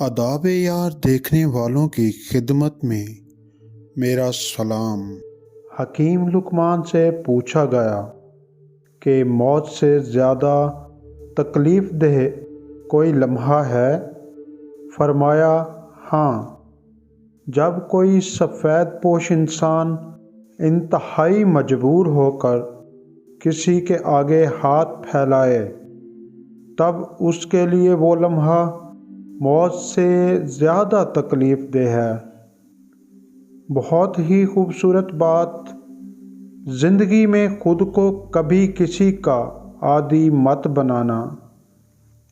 आदाब ए यार देखने वालों की खिदमत में मेरा सलाम। हकीम लुकमान से पूछा गया कि मौत से ज़्यादा तकलीफ़ देह कोई लम्हा है? फरमाया, हाँ, जब कोई सफ़ेद पोश इंसान इंतहाई मजबूर होकर किसी के आगे हाथ फैलाए, तब उसके लिए वो लम्हा मौत से ज़्यादा तकलीफ़ देह है। बहुत ही खूबसूरत बात। ज़िंदगी में ख़ुद को कभी किसी का आदी मत बनाना,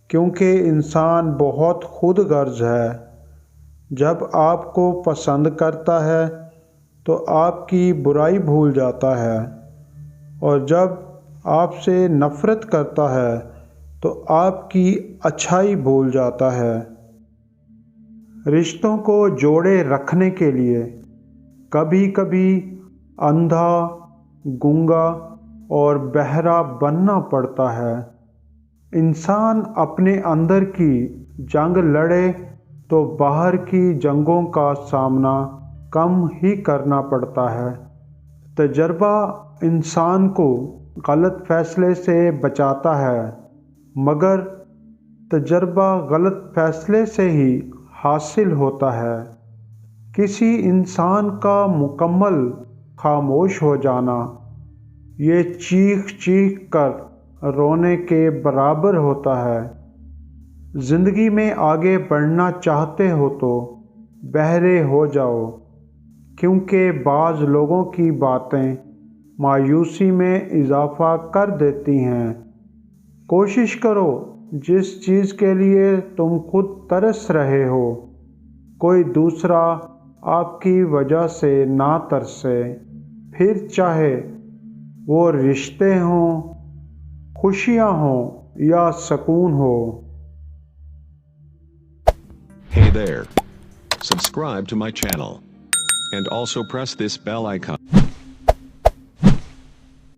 क्योंकि इंसान बहुत खुद गर्ज है। जब आपको पसंद करता है तो आपकी बुराई भूल जाता है, और जब आपसे नफ़रत करता है तो आपकी अच्छाई भूल जाता है। रिश्तों को जोड़े रखने के लिए कभी कभी अंधा, गूंगा और बहरा बनना पड़ता है। इंसान अपने अंदर की जंग लड़े तो बाहर की जंगों का सामना कम ही करना पड़ता है। तजर्बा इंसान को गलत फैसले से बचाता है, मगर तजर्बा गलत फैसले से ही हासिल होता है। किसी इंसान का मुकम्मल खामोश हो जाना ये चीख चीख कर रोने के बराबर होता है। ज़िंदगी में आगे बढ़ना चाहते हो तो बहरे हो जाओ, क्योंकि बाज़ लोगों की बातें मायूसी में इजाफ़ा कर देती हैं। कोशिश करो जिस चीज़ के लिए तुम खुद तरस रहे हो, कोई दूसरा आपकी वजह से ना तरसे, फिर चाहे वो रिश्ते हों, खुशियाँ हों या सुकून हो। Hey there. Subscribe to my channel. And also press this bell icon.